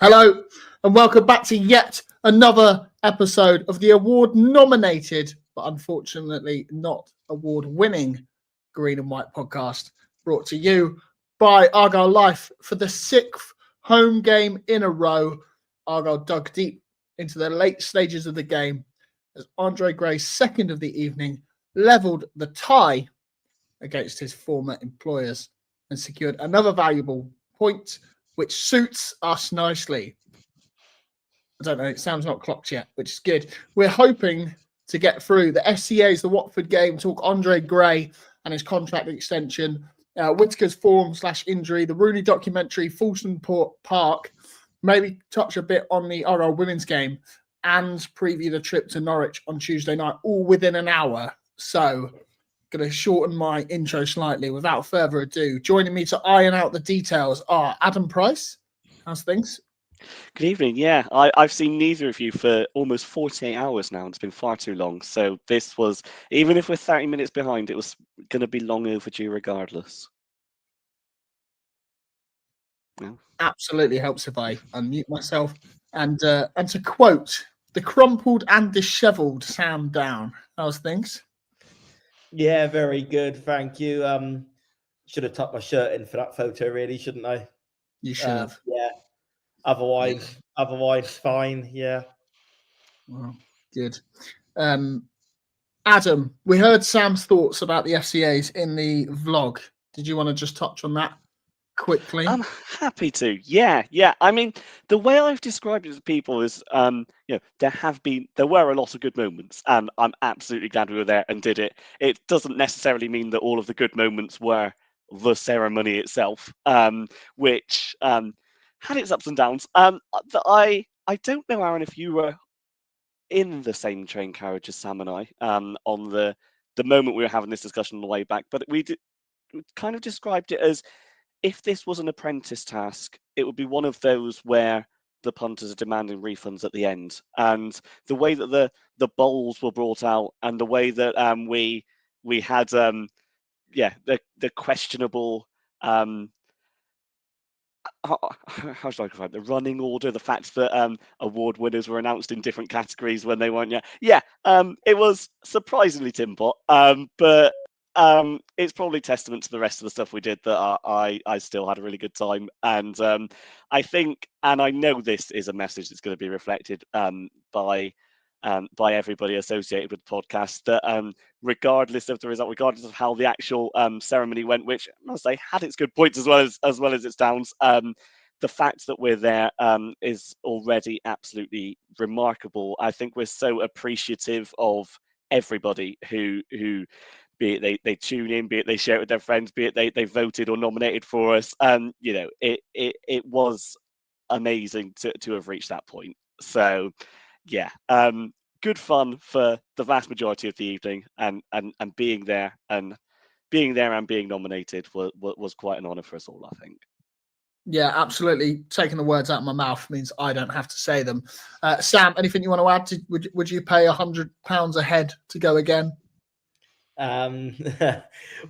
Hello, and welcome back to yet another episode of the award-nominated, but unfortunately not award-winning Green and White podcast, brought to you by Argyle Life for the sixth home game in a row. Argyle dug deep into the late stages of the game as Andre Gray's second of the evening levelled the tie against his former employers and secured another valuable point, which suits us nicely. I don't know, it sounds not clocked yet, which is good. We're hoping to get through the SCA's, the Watford game, talk Andre Gray and his contract extension, Whittaker's form/injury, the Rooney Documentary, Foulston Park, maybe touch a bit on the Argyle Women's game and preview the trip to Norwich on Tuesday night, all within an hour. So going to shorten my intro slightly. Without further ado, joining me to iron out the details are Adam Price. How's things? Good evening. Yeah, I've seen neither of you for almost 48 hours now. It's been far too long. So this was, even if we're 30 minutes behind, it was going to be long overdue regardless. Yeah. Absolutely helps if I unmute myself. And to quote the crumpled and dishevelled Sam Down. How's things? Yeah, very good. Thank you. Should have tucked my shirt in for that photo, really, shouldn't I? You should have. Yeah. Otherwise, fine. Yeah. Well, good. Adam, we heard Sam's thoughts about the FCAs in the vlog. Did you want to just touch on that quickly? I'm happy to. Yeah. I mean, the way I've described it to people is, there were a lot of good moments, and I'm absolutely glad we were there and did it. It doesn't necessarily mean that all of the good moments were the ceremony itself, which had its ups and downs. I don't know, Aaron, if you were in the same train carriage as Sam and I on the moment we were having this discussion on the way back, but we kind of described it as, if this was an apprentice task, it would be one of those where the punters are demanding refunds at the end. And the way that the bowls were brought out, and the way that we had the questionable how should I describe the running order, the fact that award winners were announced in different categories when they weren't yet. It was surprisingly tin pot, but it's probably testament to the rest of the stuff we did that I still had a really good time. And I think, and I know this is a message that's going to be reflected by everybody associated with the podcast, that regardless of the result, regardless of how the actual ceremony went, which I must say had its good points as well as its downs, the fact that we're there is already absolutely remarkable. I think we're so appreciative of everybody who be it they tune in, be it they share it with their friends, be it they voted or nominated for us. It was amazing to have reached that point. So yeah, good fun for the vast majority of the evening, and being there and being nominated was quite an honour for us all, I think. Yeah, absolutely. Taking the words out of my mouth means I don't have to say them. Sam, anything you want to add? Would you pay £100 a head to go again?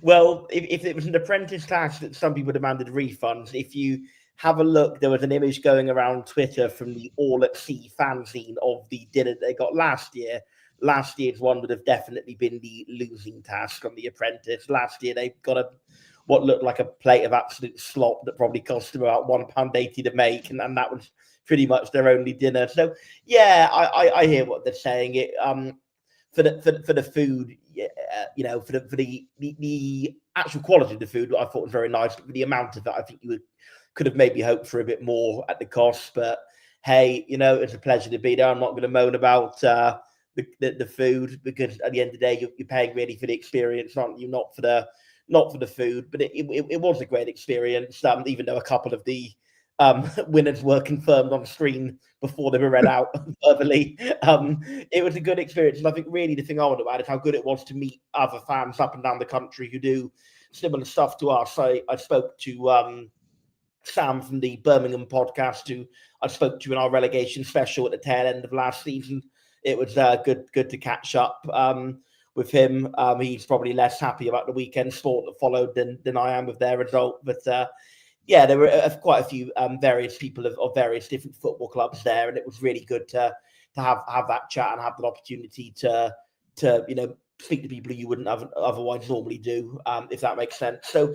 Well, if it was an apprentice task that some people demanded refunds, if you have a look, there was an image going around Twitter from the All at Sea fanzine of the dinner they got last year. Last year's one would have definitely been the losing task on The Apprentice. Last year they got what looked like a plate of absolute slop that probably cost them about £1.80 to make, and that was pretty much their only dinner. So yeah, I hear what they're saying. It for the food, for the actual quality of the food, I thought was very nice. But for the amount of it, I think you could have maybe hoped for a bit more at the cost. But hey, it's a pleasure to be there. I'm not going to moan about the food, because at the end of the day, you're paying really for the experience, aren't you? Not for the food. But it was a great experience, even though a couple of the winners were confirmed on screen before they were read out verbally. It was a good experience, and I think really the thing I want to add is how good it was to meet other fans up and down the country who do similar stuff to us. I spoke to Sam from the Birmingham podcast, who I spoke to in our relegation special at the tail end of last season. It was good to catch up with him. He's probably less happy about the weekend sport that followed than I am with their result, but yeah, there were quite a few various people of various different football clubs there, and it was really good to have that chat and have the opportunity to speak to people who you wouldn't have otherwise normally do, if that makes sense. So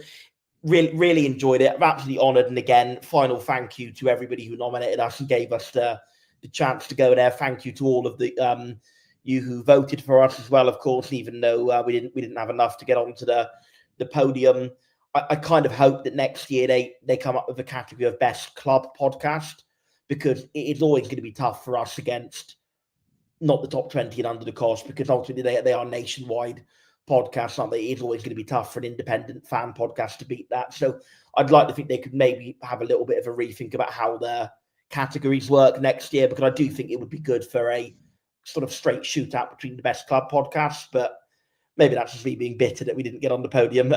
really enjoyed it. I'm absolutely honoured, and again, final thank you to everybody who nominated us and gave us the chance to go there. Thank you to all of the you who voted for us as well, of course, even though we didn't have enough to get onto the podium. I kind of hope that next year they come up with a category of best club podcast, because it's always going to be tough for us against not the top 20 and under the cost, because ultimately they are nationwide podcasts, aren't they? It's always going to be tough for an independent fan podcast to beat that. So I'd like to think they could maybe have a little bit of a rethink about how their categories work next year, because I do think it would be good for a sort of straight shootout between the best club podcasts, but maybe that's just me being bitter that we didn't get on the podium.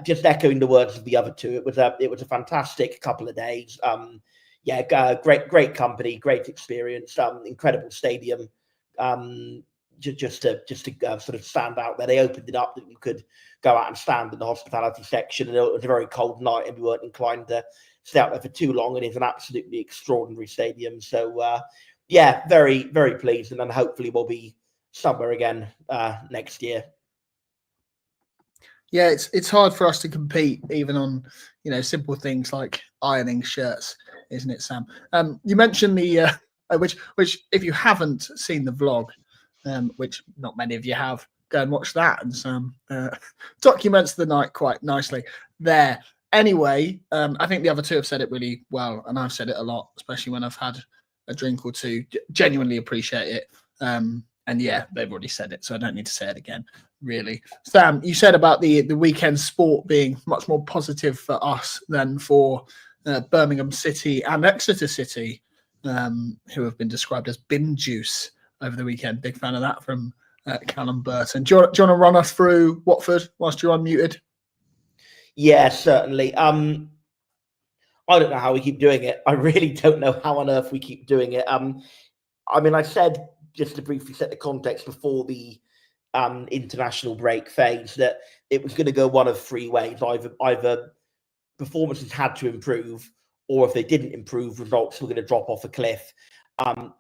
Just echoing the words of the other two, it was a fantastic couple of days. Great company, great experience, incredible stadium. Just to sort of stand out there. They opened it up that you could go out and stand in the hospitality section, and it was a very cold night, and we weren't inclined to stay out there for too long. And it's an absolutely extraordinary stadium. So very, very pleased, and then hopefully we'll be somewhere again next year. Yeah, it's hard for us to compete even on simple things like ironing shirts, isn't it, Sam? You mentioned the which if you haven't seen the vlog, which not many of you have, go and watch that, and Sam documents the night quite nicely there. Anyway, I think the other two have said it really well, and I've said it a lot, especially when I've had a drink or two. Genuinely appreciate it. And yeah, they've already said it, so I don't need to say it again, really. Sam, you said about the weekend sport being much more positive for us than for Birmingham City and Exeter City, who have been described as bin juice over the weekend. Big fan of that from Callum Burton. Do you want to run us through Watford whilst you're unmuted? Yeah, certainly. I don't know how we keep doing it. I really don't know how on earth we keep doing it. I said, just to briefly set the context before the international break phase, that it was going to go one of three ways. Either performances had to improve, or if they didn't improve, results were going to drop off a cliff.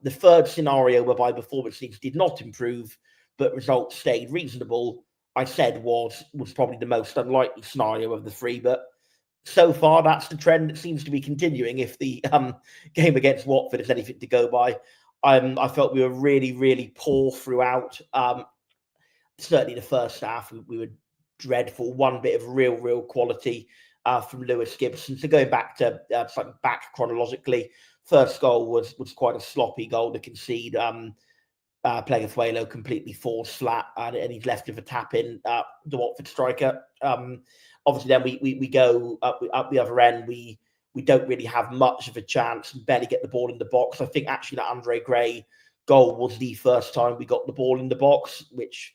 The third scenario, whereby performances did not improve, but results stayed reasonable, I said was probably the most unlikely scenario of the three. But so far, that's the trend that seems to be continuing. If the game against Watford is anything to go by, I felt we were really, really poor throughout. Certainly the first half, we were dreadful. One bit of real quality from Lewis Gibson. So going back to back chronologically, first goal was quite a sloppy goal to concede. Plegafuelo completely falls flat, and he's left with a tap in the Watford striker. Obviously, then we go up the other end. We don't really have much of a chance. We barely get the ball in the box. I think actually that Andre Gray goal was the first time we got the ball in the box, which,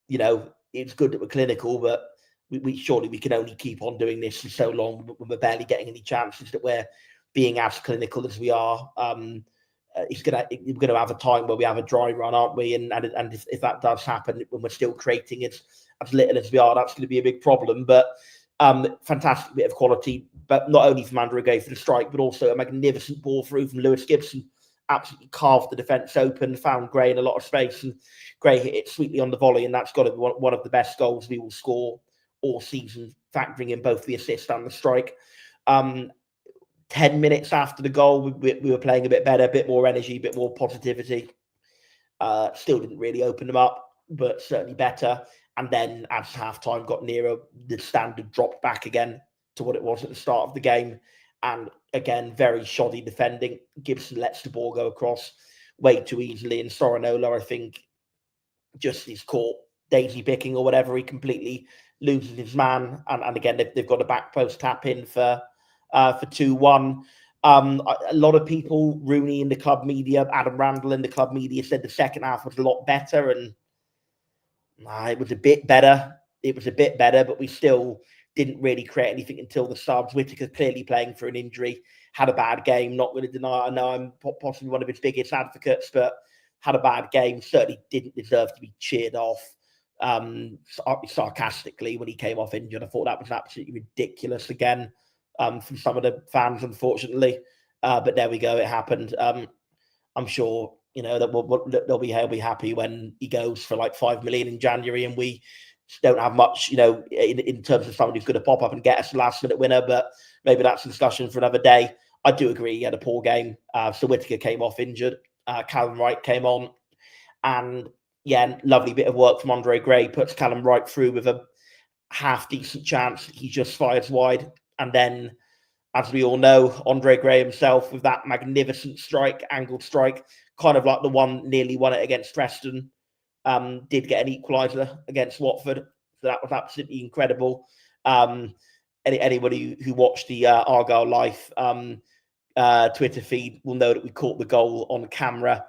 it's good that we're clinical, but we surely we can only keep on doing this for so long when we're barely getting any chances, that we're being as clinical as we are. We're going to have a time where we have a dry run, aren't we? And if that does happen, when we're still creating as little as we are, that's going to be a big problem. But fantastic bit of quality, but not only from Andre Gray for the strike, but also a magnificent ball through from Lewis Gibson. Absolutely carved the defence open, found Gray in a lot of space, and Gray hit it sweetly on the volley, and that's got to be one of the best goals we will score all season, factoring in both the assist and the strike. 10 minutes after the goal, we were playing a bit better, a bit more energy, a bit more positivity. Still didn't really open them up, but certainly better. And then as half-time got nearer, the standard dropped back again to what it was at the start of the game. And again, very shoddy defending. Gibson lets the ball go across way too easily. And Sorinola, I think, just is caught daisy picking or whatever. He completely loses his man. And again, they've got a back post tap in for 2-1. A lot of people, Rooney in the club media, Adam Randall in the club media, said the second half was a lot better. And it was a bit better. But we still didn't really create anything until the subs. Whittaker clearly playing for an injury, had a bad game. Not going to deny, I know I'm possibly one of his biggest advocates, but had a bad game. Certainly didn't deserve to be cheered off sarcastically when he came off injured. I thought that was absolutely ridiculous again. from some of the fans, unfortunately. But there we go. It happened. I'm sure, that he'll be happy when he goes for like 5 million in January, and we don't have much, in terms of somebody who's going to pop up and get us a last minute winner. But maybe that's a discussion for another day. I do agree he had a poor game. So Whittaker came off injured. Callum Wright came on, and lovely bit of work from Andre Gray, puts Callum Wright through with a half decent chance. He just fires wide, and then, as we all know, Andre Gray himself with that magnificent strike, angled strike, kind of like the one nearly won it against Preston, did get an equaliser against Watford. So that was absolutely incredible. Anybody who watched the Argyle Life Twitter feed will know that we caught the goal on camera.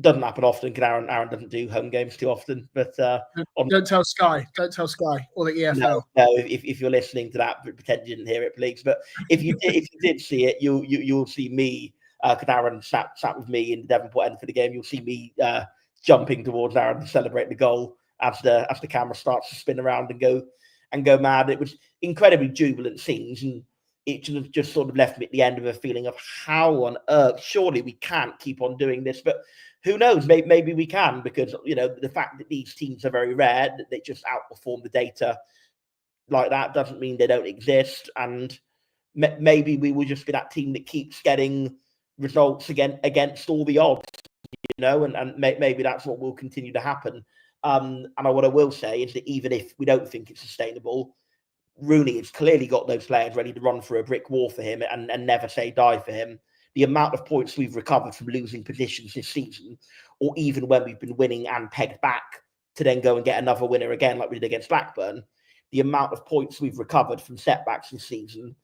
Doesn't happen often because Aaron doesn't do home games too often. But don't tell Sky or the EFL. No, if you're listening to that, pretend you didn't hear it, please. But if you did see it, you'll see me, because Aaron sat with me in the Devonport end for the game. You'll see me jumping towards Aaron to celebrate the goal as the camera starts to spin around and go mad. It was incredibly jubilant scenes, and it just sort of left me at the end with a feeling of how on earth, surely we can't keep on doing this. But who knows, maybe we can, because, the fact that these teams are very rare, that they just outperform the data like that, doesn't mean they don't exist. And maybe we will just be that team that keeps getting results against all the odds, and maybe that's what will continue to happen. And what I will say is that even if we don't think it's sustainable, Rooney has clearly got those players ready to run through a brick wall for him and never say die for him. The amount of points we've recovered from losing positions this season, or even when we've been winning and pegged back to then go and get another winner again, like we did against Blackburn, the amount of points we've recovered from setbacks this season,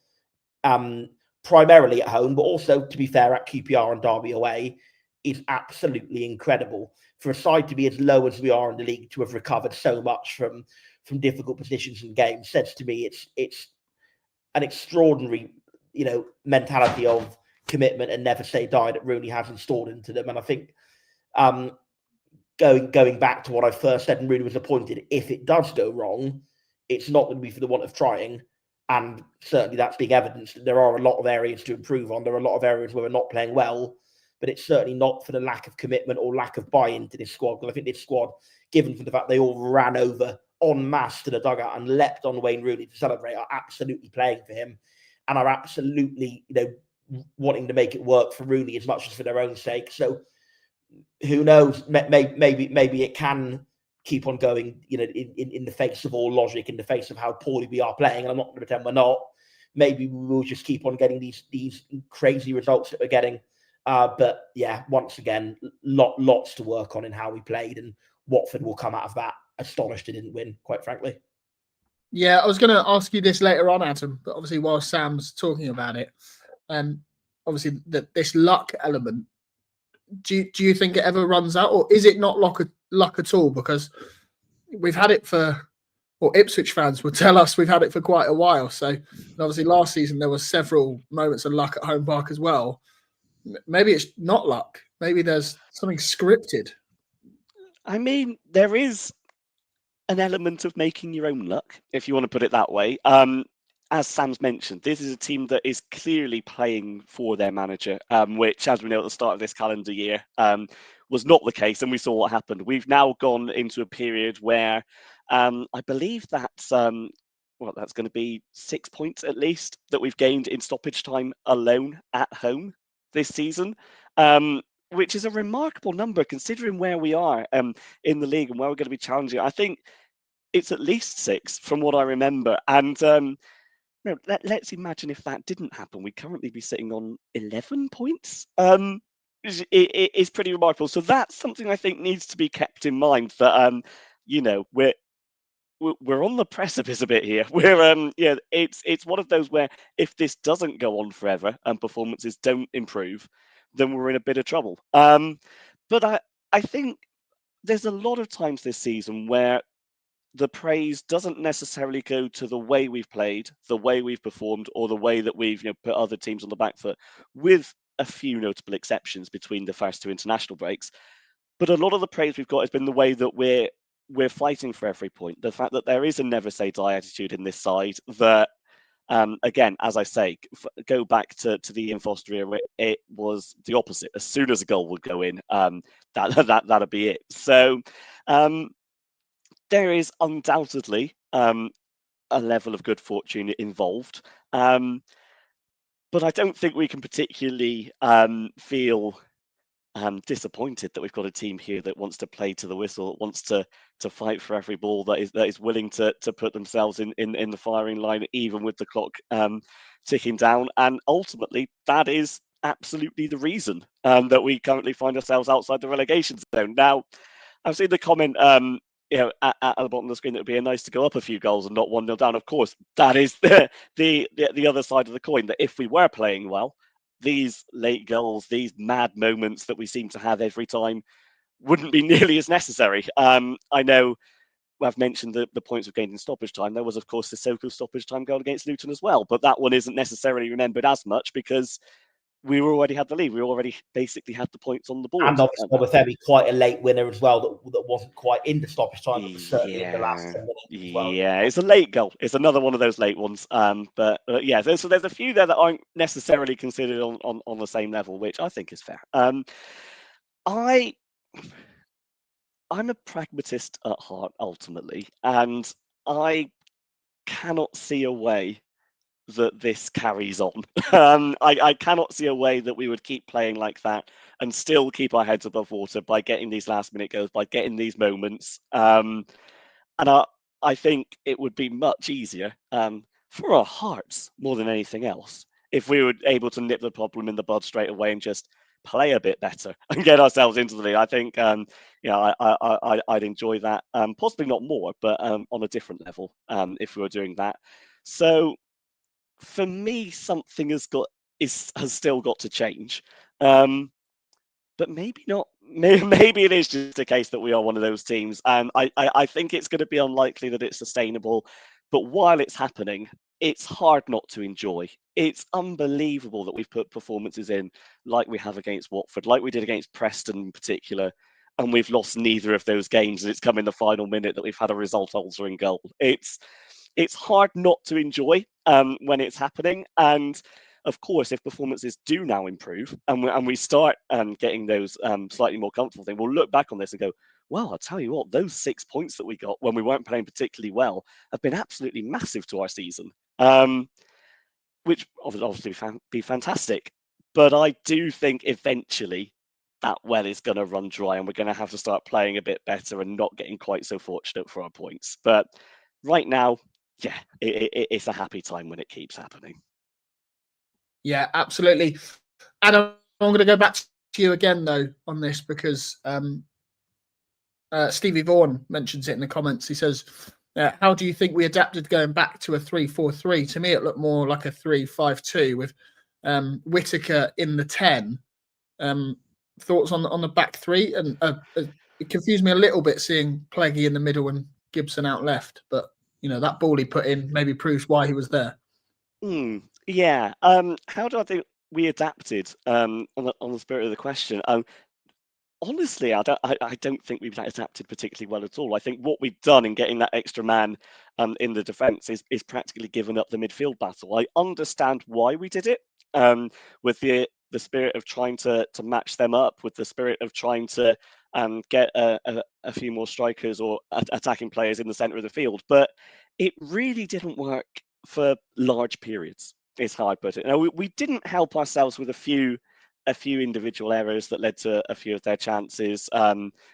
primarily at home, but also, to be fair, at QPR and Derby away, is absolutely incredible. For a side to be as low as we are in the league, to have recovered so much from difficult positions in games, says to me it's an extraordinary, mentality of commitment and never say die that Rooney has installed into them. And I think going back to what I first said when Rooney was appointed, if it does go wrong, it's not going to be for the want of trying. And certainly that's being evidenced. There are a lot of areas to improve on. There are a lot of areas where we're not playing well, but it's certainly not for the lack of commitment or lack of buy-in to this squad. Because I think this squad, given for the fact they all ran over en masse to the dugout and leapt on Wayne Rooney to celebrate, are absolutely playing for him and are absolutely, wanting to make it work for Rooney as much as for their own sake. So who knows? Maybe it can keep on going, in the face of all logic, in the face of how poorly we are playing. And I'm not going to pretend we're not. Maybe we will just keep on getting these crazy results that we're getting. But yeah, once again, lots to work on in how we played, and Watford will come out of that astonished they didn't win, quite frankly. Yeah, I was going to ask you this later on, Adam, but obviously while Sam's talking about it, obviously this luck element, do you think it ever runs out, or is it not luck at all? Because we've had it Ipswich fans will tell us we've had it for quite a while. So obviously last season there were several moments of luck at Home Park as well. Maybe it's not luck. Maybe there's something scripted. I mean, there is an element of making your own luck, if you want to put it that way. As Sam's mentioned, this is a team that is clearly playing for their manager, which, as we know, at the start of this calendar year, was not the case, and we saw what happened. We've now gone into a period where I believe that's going to be 6 points at least that we've gained in stoppage time alone at home this season, which is a remarkable number considering where we are in the league and where we're going to be challenging. I think it's at least 6 from what I remember. And let's imagine if that didn't happen, we'd currently be sitting on 11 points. It's pretty remarkable. So that's something I think needs to be kept in mind, that we're on the precipice a bit here. It's one of those where if this doesn't go on forever and performances don't improve, then we're in a bit of trouble. But I think there's a lot of times this season where the praise doesn't necessarily go to the way we've played, the way we've performed, or the way that we've put other teams on the back foot, with a few notable exceptions between the first 2 international breaks. But a lot of the praise we've got has been the way that we're fighting for every point. The fact that there is a never say die attitude in this side, that Again, as I say, go back to the Ian Foster era, it was the opposite. As soon as a goal would go in, that'd be it. So there is undoubtedly a level of good fortune involved. But I don't think we can particularly feel disappointed that we've got a team here that wants to play to the whistle, wants to fight for every ball, that is willing to put themselves in the firing line, even with the clock ticking down. And ultimately, that is absolutely the reason that we currently find ourselves outside the relegation zone. Now, I've seen the comment at the bottom of the screen that it would be nice to go up a few goals and not 1-0 down. Of course, that is the other side of the coin, that if we were playing well, these late goals, these mad moments that we seem to have every time wouldn't be nearly as necessary. I know I've mentioned the points we've gained in stoppage time. There was, of course, the Soko stoppage time goal against Luton as well, but that one isn't necessarily remembered as much because we already had the lead. We already basically had the points on the board. And obviously, Obafemi, quite a late winner as well, that wasn't quite in the stoppage time, but was certainly in the last 10 minutes as well. Yeah, it's a late goal. It's another one of those late ones. But yeah, so there's a few there that aren't necessarily considered on the same level, which I think is fair. I'm a pragmatist at heart, ultimately, and I cannot see a way that this carries on. I cannot see a way that we would keep playing like that and still keep our heads above water by getting these last minute goals, by getting these moments. And I think it would be much easier for our hearts more than anything else if we were able to nip the problem in the bud straight away and just play a bit better and get ourselves into the league. I think I'd enjoy that. Possibly not more, but on a different level if we were doing that. So for me, something has still got to change. But maybe not. Maybe it is just a case that we are one of those teams. I think it's going to be unlikely that it's sustainable. But while it's happening, it's hard not to enjoy. It's unbelievable that we've put performances in like we have against Watford, like we did against Preston in particular, and we've lost neither of those games. And it's come in the final minute that we've had a result-altering goal. It's hard not to enjoy when it's happening. And of course, if performances do now improve and we start getting those slightly more comfortable things, we'll look back on this and go, well, I'll tell you what, those 6 points that we got when we weren't playing particularly well have been absolutely massive to our season, which obviously be fantastic. But I do think eventually that well is going to run dry and we're going to have to start playing a bit better and not getting quite so fortunate for our points. But right now, yeah, it's a happy time when it keeps happening. Yeah, absolutely. Adam, I'm going to go back to you again, though, on this because Stevie Vaughan mentions it in the comments. He says, how do you think we adapted going back to a 3-4-3? To me, it looked more like a 3-5-2 with Whittaker in the 10. Thoughts on the back three? And it confused me a little bit seeing Pleggy in the middle and Gibson out left. But, that ball he put in maybe proves why he was there. Yeah. How do I think we adapted on the spirit of the question? Honestly, I don't think we've adapted particularly well at all. I think what we've done in getting that extra man in the defence is practically given up the midfield battle. I understand why we did it, with the spirit of trying to match them up, with the spirit of trying to get a few more strikers or attacking players in the centre of the field. But it really didn't work for large periods, is how I put it. Now, we didn't help ourselves with a few individual errors that led to a few of their chances.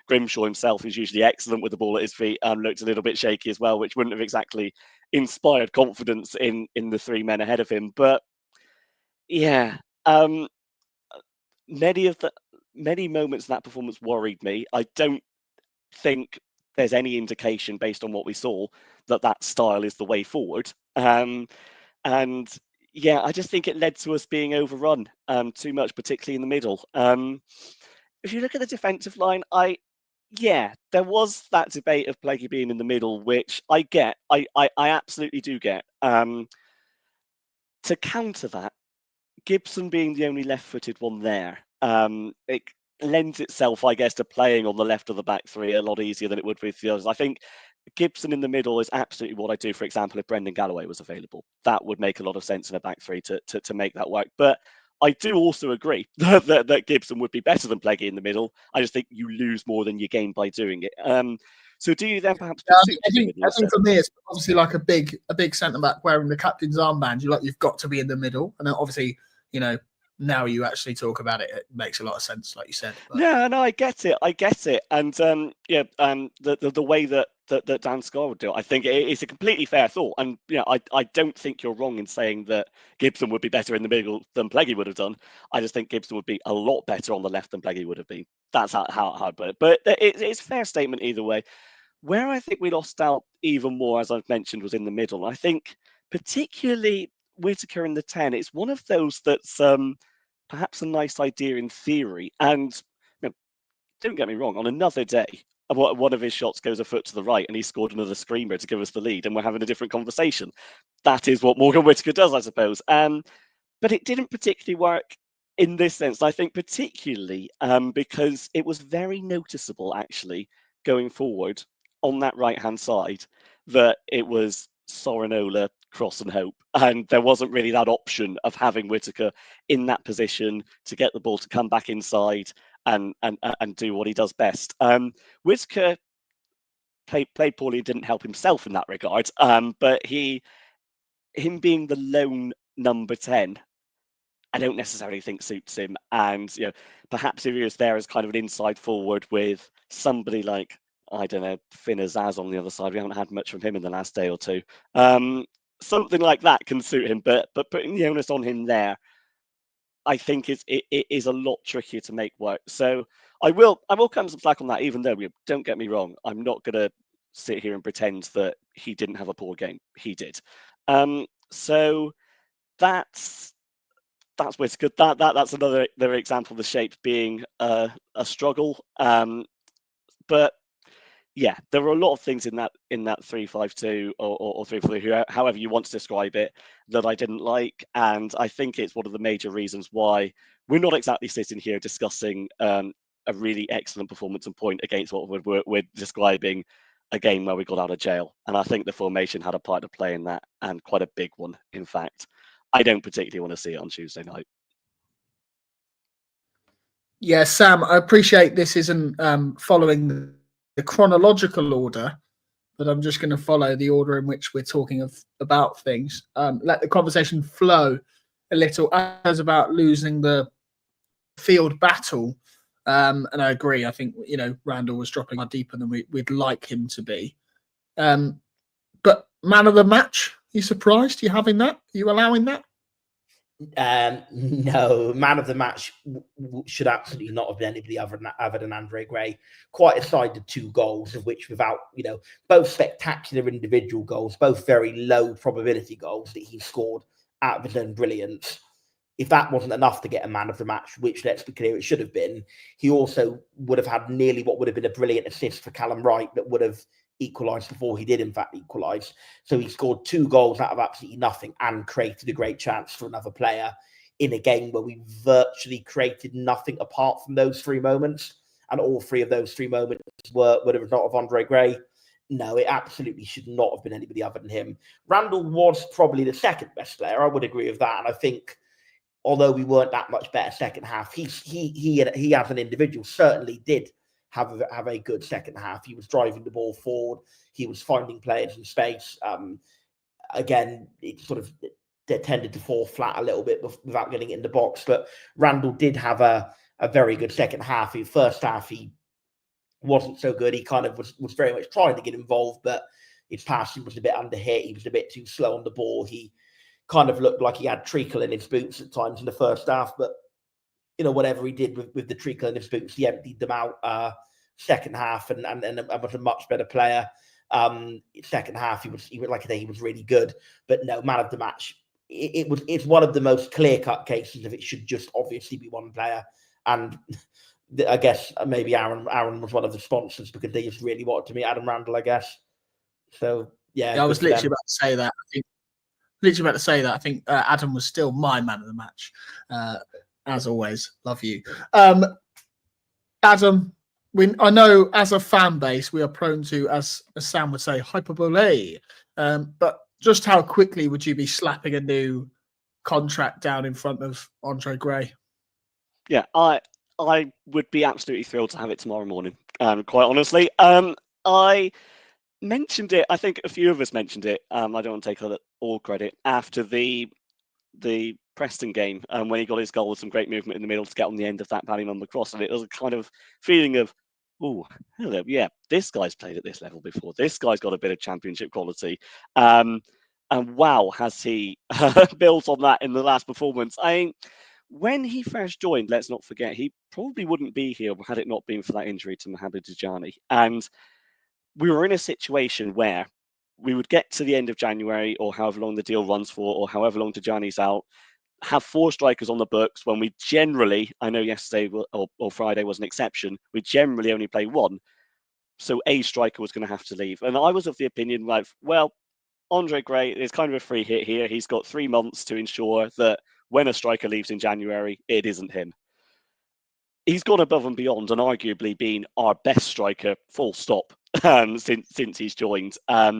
Grimshaw himself, who's usually excellent with the ball at his feet, looked a little bit shaky as well, which wouldn't have exactly inspired confidence in the three men ahead of him. But yeah, many moments in that performance worried me. I don't think there's any indication based on what we saw that style is the way forward. And yeah, I just think it led to us being overrun too much, particularly in the middle. If you look at the defensive line, there was that debate of Pleggy being in the middle, which I get. I absolutely do get. To counter that, Gibson being the only left-footed one there, it lends itself, I guess, to playing on the left of the back three a lot easier than it would with the others. I think Gibson in the middle is absolutely what I do. For example, if Brendan Galloway was available, that would make a lot of sense in a back three to make that work. But I do also agree that Gibson would be better than Pleggy in the middle. I just think you lose more than you gain by doing it. So do you then perhaps put I think for me it's obviously like a big centre back wearing the captain's armband. You've got to be in the middle, and then obviously now you actually talk about it, it makes a lot of sense, like you said. But... No, I get it, and the way that Dan Scar would do it, I think it's a completely fair thought, and I don't think you're wrong in saying that Gibson would be better in the middle than Pleggy would have done. I just think Gibson would be a lot better on the left than Pleggy would have been. That's how I'd put it. But it's a fair statement either way. Where I think we lost out even more, as I've mentioned, was in the middle. I think particularly Whittaker in the 10, it's one of those that's perhaps a nice idea in theory. And don't get me wrong, on another day, one of his shots goes a foot to the right and he scored another screamer to give us the lead and we're having a different conversation. That is what Morgan Whittaker does, I suppose. But it didn't particularly work in this sense, I think, particularly because it was very noticeable, actually, going forward on that right-hand side, that it was Sorinola, Cross and Hope. And there wasn't really that option of having Whittaker in that position to get the ball to come back inside and do what he does best. Whittaker played poorly, didn't help himself in that regard. But him being the lone number 10, I don't necessarily think suits him. And perhaps if he was there as kind of an inside forward with somebody like, I don't know, Finn Azaz on the other side. We haven't had much from him in the last day or two. Something like that can suit him, but putting the onus on him there, I think it is a lot trickier to make work. So I will come some slack on that, even though, don't get me wrong, I'm not going to sit here and pretend that he didn't have a poor game. He did. So that's Whittaker. That's another example of the shape being a struggle. But yeah, there were a lot of things in that 3-5-2 or 3-4-3, however you want to describe it, that I didn't like, and I think it's one of the major reasons why we're not exactly sitting here discussing a really excellent performance and point against what we're describing a game where we got out of jail. And I think the formation had a part to play in that, and quite a big one, in fact. I don't particularly want to see it on Tuesday night. Yeah, Sam, I appreciate this isn't following the chronological order, but I'm just going to follow the order in which we're talking about things. Let the conversation flow a little as about losing the field battle. And I agree. I think, Randall was dropping deeper than we'd like him to be. But man of the match, are you surprised? Are you having that? Are you allowing that? No, man of the match should absolutely not have been anybody other than Andre Gray. Quite aside the 2 goals, of which without, both spectacular individual goals, both very low probability goals that he scored out of his own brilliance. If that wasn't enough to get a man of the match, which, let's be clear, it should have been, he also would have had nearly what would have been a brilliant assist for Callum Wright that would have equalised before he did, in fact, equalise. So he scored 2 goals out of absolutely nothing and created a great chance for another player in a game where we virtually created nothing apart from those 3 moments. And all 3 of those 3 moments were a result of Andre Gray. No, it absolutely should not have been anybody other than him. Randall was probably the second best player. I would agree with that. And I think, although we weren't that much better second half, he as an individual certainly did have a good second half. He was driving the ball forward. He was finding players in space. Again, it sort of tended to fall flat a little bit without getting it in the box. But Randall did have a very good second half. In first half, he wasn't so good. He kind of was very much trying to get involved, but his passing was a bit underhit. He was a bit too slow on the ball. He kind of looked like he had treacle in his boots at times in the first half, but whatever he did with the treacle in his boots, he emptied them out second half and was a much better player. Second half, he was like I say, he was really good. But no, man of the match, it's one of the most clear-cut cases of it should just obviously be one player. And I guess maybe Aaron was one of the sponsors because they just really wanted to meet Adam Randall, I guess. So yeah, I was literally about to say that. I think Adam was still my man of the match. As always, love you. Adam, I know as a fan base, we are prone to, as Sam would say, hyperbole. But just how quickly would you be slapping a new contract down in front of Andre Gray? Yeah, I would be absolutely thrilled to have it tomorrow morning. Quite honestly, I mentioned it. I think a few of us mentioned it. I don't want to take all credit after the Preston game, when he got his goal with some great movement in the middle to get on the end of that Ballymum cross, and it was a kind of feeling of, oh, hello, yeah, this guy's played at this level before. This guy's got a bit of championship quality, and wow, has he built on that in the last performance. I mean, when he first joined, let's not forget, he probably wouldn't be here had it not been for that injury to Mohamed Djani, and we were in a situation where we would get to the end of January or however long the deal runs for, or however long Djani's out, have 4 strikers on the books when we generally, I know yesterday or Friday was an exception, we generally only play 1. So a striker was going to have to leave. And I was of the opinion, like, well, Andre Gray is kind of a free hit here. He's got 3 months to ensure that when a striker leaves in January, it isn't him. He's gone above and beyond and arguably been our best striker, full stop, since he's joined. I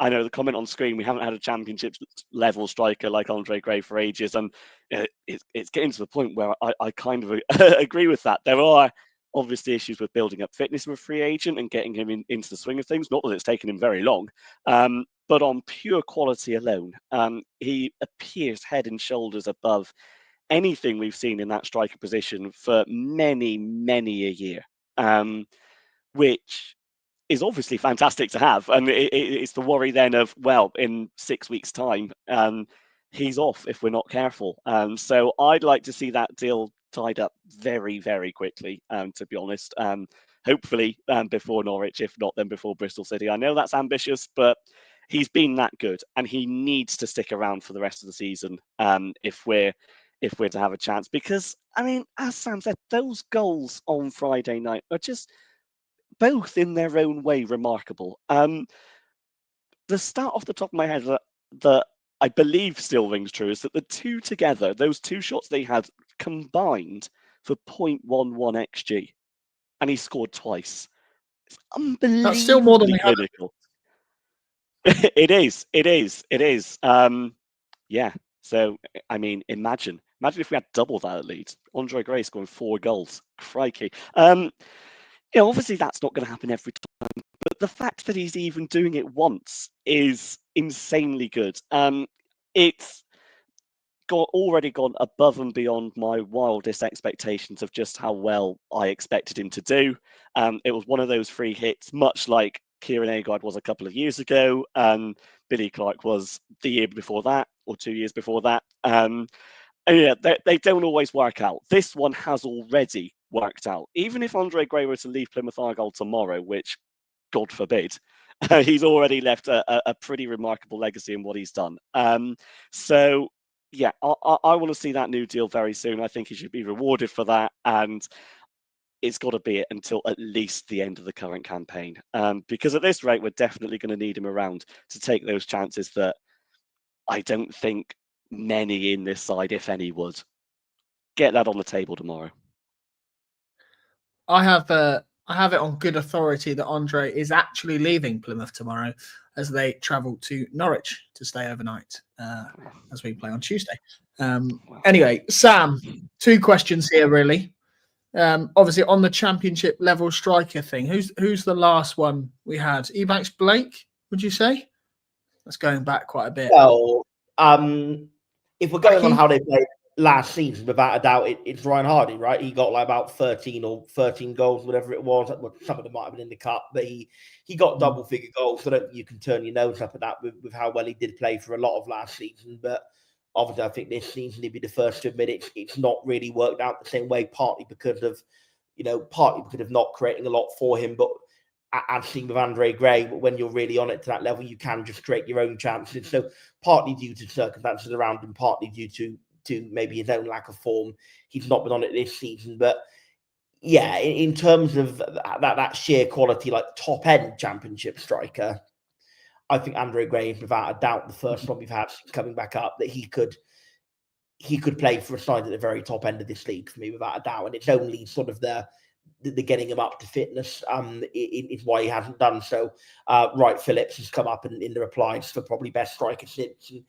know the comment on screen, we haven't had a championship level striker like Andre Gray for ages, and it's getting to the point where I kind of agree with that. There are obviously issues with building up fitness of a free agent and getting him into the swing of things. Not that it's taken him very long, but on pure quality alone, he appears head and shoulders above anything we've seen in that striker position for many, many a year, which is obviously fantastic to have. And it's the worry then of, well, in 6 weeks' time, he's off if we're not careful. So I'd like to see that deal tied up very, very quickly, to be honest. Hopefully before Norwich, if not then before Bristol City. I know that's ambitious, but he's been that good and he needs to stick around for the rest of the season if we're to have a chance. Because, I mean, as Sam said, those goals on Friday night are just both in their own way remarkable. The stat off the top of my head that I believe still rings true is that the two together, those 2 shots they had combined for 0.11 XG, and he scored twice. It's unbelievably That's still more than we had. clinical. It is. Yeah. So, I mean, imagine if we had double that at Leeds. Andre Gray scoring 4 goals. Crikey. Obviously that's not going to happen every time, but the fact that he's even doing it once is insanely good. It's already gone above and beyond my wildest expectations of just how well I expected him to do. It was one of those free hits, much like Kieran Agard was a couple of years ago, and Billy Clark was the year before that, or 2 years before that. And yeah, they don't always work out. This one has already worked out. Even if Andre Gray were to leave Plymouth Argyle tomorrow, which God forbid, he's already left a pretty remarkable legacy in what he's done. So yeah, I want to see that new deal very soon. I think he should be rewarded for that, and it's got to be it until at least the end of the current campaign. Because at this rate, we're definitely going to need him around to take those chances that I don't think many in this side, if any, would. Get that on the table tomorrow. I have it on good authority that Andre is actually leaving Plymouth tomorrow as they travel to Norwich to stay overnight as we play on Tuesday. Anyway, Sam, 2 questions here really. Obviously on the championship level striker thing, who's the last one we had? Ebanks Blake, would you say? That's going back quite a bit. Well, if we're going on how they played last season, without a doubt, it's Ryan Hardy, right? He got like about 13 goals, whatever it was. Some of them might have been in the cup, but he got double-figure goals. So I don't think you can turn your nose up at that with how well he did play for a lot of last season. But obviously, I think this season he'd be the first to admit it's not really worked out the same way, partly because of not creating a lot for him, but as seen with Andre Gray, when you're really on it to that level, you can just create your own chances. So partly due to circumstances around him, partly due to maybe his own lack of form, he's not been on it this season. But yeah, in terms of that sheer quality, like top end championship striker, I think Andre Gray is without a doubt the first one we've had coming back up that he could play for a side at the very top end of this league for me, without a doubt. And it's only sort of the the getting him up to fitness is why he hasn't done so. Wright Phillips has come up in the replies for probably best striker since. And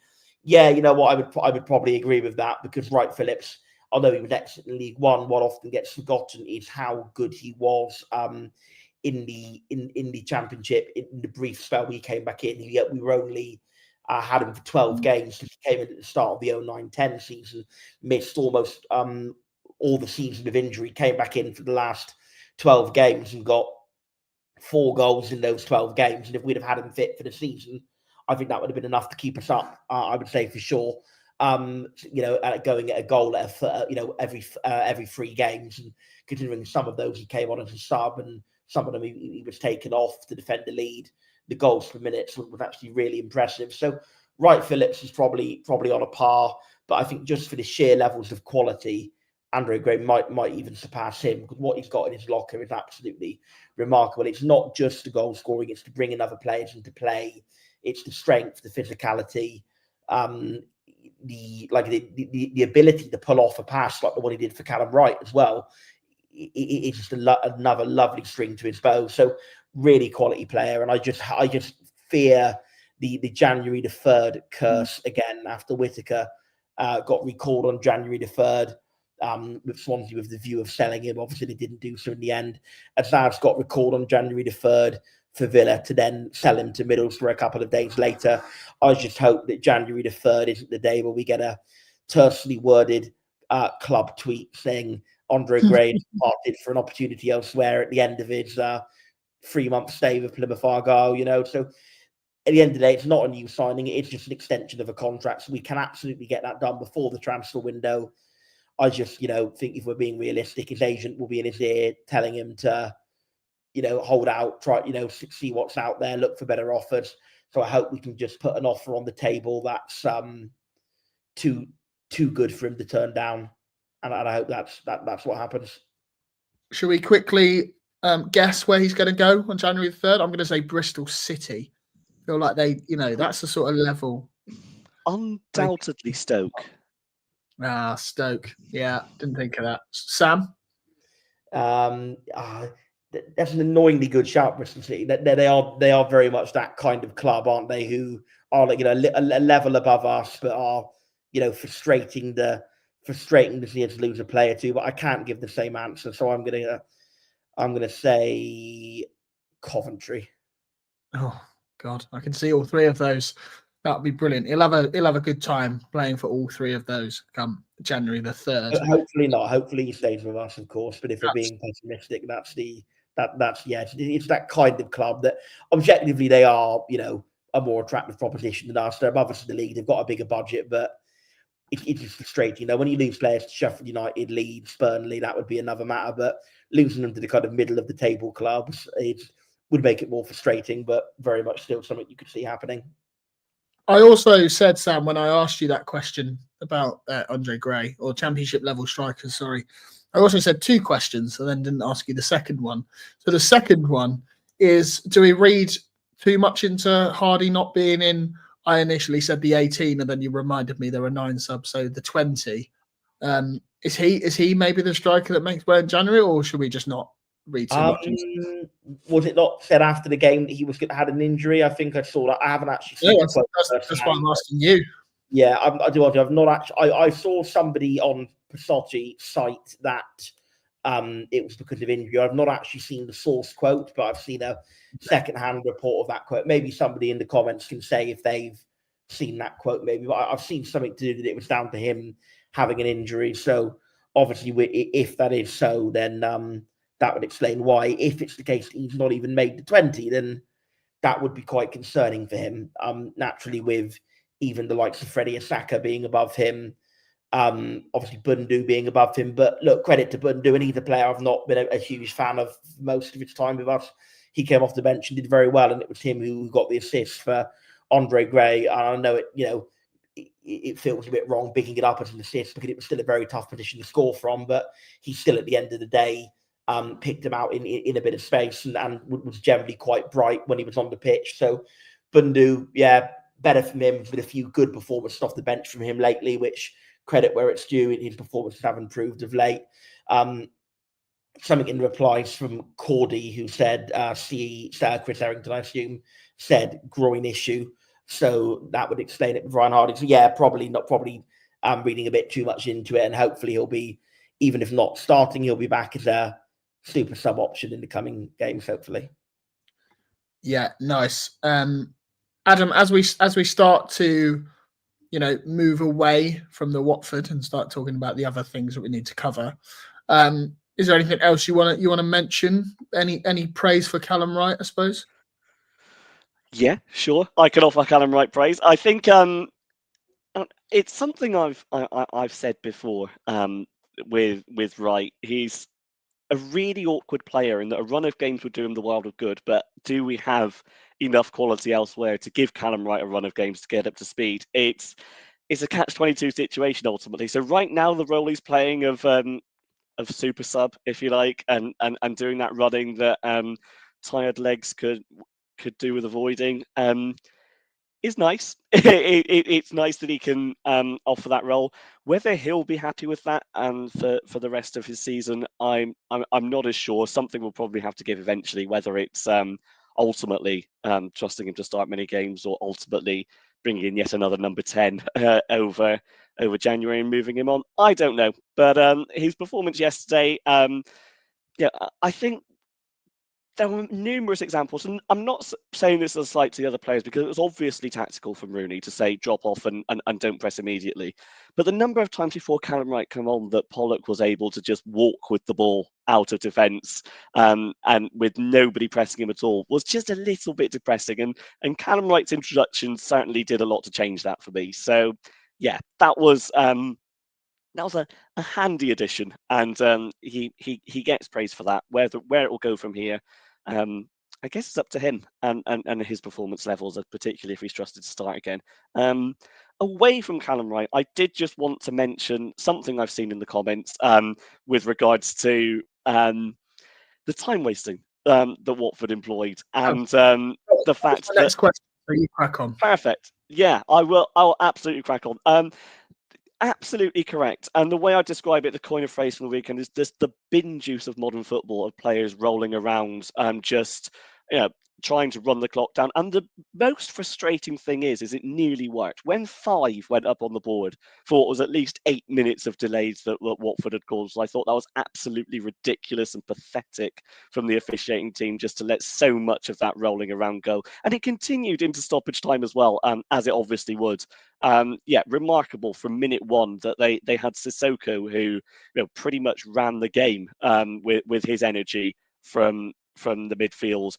yeah, you know what, I would probably agree with that, because Wright Phillips, although he was excellent in League One, what often gets forgotten is how good he was in the Championship. In the brief spell we came back in, we were only had him for 12 games. He came in at the start of the 09-10 season, missed almost all the season of injury, came back in for the last 12 games and got 4 goals in those 12 games. And if we'd have had him fit for the season, I think that would have been enough to keep us up. I would say for sure. Going at a goal every 3 games, and considering some of those he came on as a sub, and some of them he was taken off to defend the lead, the goals per minute was actually really impressive. So Wright Phillips is probably on a par, but I think just for the sheer levels of quality, Andre Gray might even surpass him, because what he's got in his locker is absolutely remarkable. It's not just the goal scoring; it's to bring other players into play. It's the strength, the physicality, the ability to pull off a pass like the one he did for Callum Wright as well. It's just another lovely string to his bow. So really quality player, and I just fear the January the 3rd curse again after Whittaker got recalled on January the 3rd. With Swansea with the view of selling him. Obviously, they didn't do so in the end. Azav's got recalled on January the 3rd for Villa to then sell him to Middlesbrough a couple of days later. I just hope that January the 3rd isn't the day where we get a tersely worded club tweet saying Andre Gray departed for an opportunity elsewhere at the end of his 3-month stay with Plymouth Argyle. So at the end of the day, it's not a new signing. It's just an extension of a contract. So we can absolutely get that done before the transfer window. I just, think if we're being realistic, his agent will be in his ear telling him to, hold out, try, see what's out there, look for better offers. So I hope we can just put an offer on the table that's too good for him to turn down, and I hope that's what happens. Should we quickly guess where he's going to go on January the 3rd? I'm going to say Bristol City. I feel like that's the sort of level. Undoubtedly Stoke. Stoke. Yeah, didn't think of that. Sam? That's an annoyingly good shout, Bristol City. They are very much that kind of club, aren't they? Who are a level above us, but are frustrating to see us lose a player too. But I can't give the same answer, so I'm gonna say Coventry. Oh God, I can see all 3 of those. That'd be brilliant. He'll have a good time playing for all 3 of those come January the 3rd. But hopefully not. Hopefully he stays with us, of course. But if we're being pessimistic, it's that kind of club that objectively they are, a more attractive proposition than us. They're above us in the league. They've got a bigger budget, but it's just frustrating. When you lose players to Sheffield United, Leeds, Burnley, that would be another matter. But losing them to the kind of middle of the table clubs, it would make it more frustrating, but very much still something you could see happening. I also said, Sam, when I asked you that question about Andre Gray, or Championship level strikers, sorry, I also said 2 questions and then didn't ask you the second one. So the second one is, do we read too much into Hardy not being in? I initially said the 18, and then you reminded me there were 9 subs, so the 20. Is he maybe the striker that makes way in January, or should we just not read too much into it? Was it not said after the game that he had an injury? I think I saw that. I haven't actually seen that's why I'm asking you. Yeah, I do. I've not actually. I saw somebody on Pasotti cite that it was because of injury. I've not actually seen the source quote, but I've seen a second-hand report of that quote. Maybe somebody in the comments can say if they've seen that quote. Maybe, but I've seen something to do that it was down to him having an injury. So obviously, if that is so, then that would explain why. If it's the case he's not even made the 20, then that would be quite concerning for him. Naturally, with even the likes of Freddie Asaka being above him, obviously Bundu being above him. But look, credit to Bundu, and he's a player I've not been a huge fan of most of his time with us. He came off the bench and did very well, and it was him who got the assist for Andre Gray. I know it feels a bit wrong bigging it up as an assist because it was still a very tough position to score from, but he still at the end of the day picked him out in a bit of space and was generally quite bright when he was on the pitch. So Bundu, yeah, better from him, with a few good performances off the bench from him lately, which credit where it's due. His performances have improved of late. something in replies from Cordy, who said, Chris Errington, I assume, said groin issue. So that would explain it with Ryan Harding. So yeah, probably I'm reading a bit too much into it, and hopefully he'll be, even if not starting, he'll be back as a super sub option in the coming games, hopefully. Yeah, nice. Adam, as we start to, move away from the Watford and start talking about the other things that we need to cover, is there anything else you want to mention? Any praise for Callum Wright, I suppose? Yeah, sure. I can offer Callum Wright praise. I think it's something I've said before. With Wright, he's a really awkward player, and that a run of games would do him the world of good. But do we have enough quality elsewhere to give Callum Wright a run of games to get up to speed? It's a catch-22 situation ultimately. So right now, the role he's playing of super sub, if you like, and doing that running that tired legs could do with avoiding, is nice. It's nice that he can offer that role. Whether he'll be happy with that and for the rest of his season, I'm not as sure. Something will probably have to give eventually. Whether it's ultimately trusting him to start many games, or ultimately bringing in yet another number 10 over January and moving him on, I don't know. But his performance yesterday, yeah, I think there were numerous examples, and I'm not saying this as a slight to the other players, because it was obviously tactical from Rooney to say drop off and don't press immediately. But the number of times before Callum Wright came on that Pollock was able to just walk with the ball out of defence, and with nobody pressing him at all, was just a little bit depressing. And Callum Wright's introduction certainly did a lot to change that for me. So yeah, that was a handy addition, and he gets praise for that. Where it will go from here, I guess it's up to him and his performance levels, particularly if he's trusted to start again. Away from Callum Wright, I did just want to mention something I've seen in the comments with regards to the time wasting that Watford employed, and the fact that next question, so you crack on. Perfect. Yeah, I'll absolutely crack on. Absolutely correct. And the way I describe it, the coin of phrase from the weekend, is just the bin juice of modern football, of players rolling around and just trying to run the clock down. And the most frustrating thing is it nearly worked. When 5 went up on the board for what was at least 8 minutes of delays that Watford had caused, I thought that was absolutely ridiculous and pathetic from the officiating team, just to let so much of that rolling around go. And it continued into stoppage time as well, as it obviously would. Yeah, remarkable from minute 1 that they had Sissoko, who pretty much ran the game with his energy from the midfield,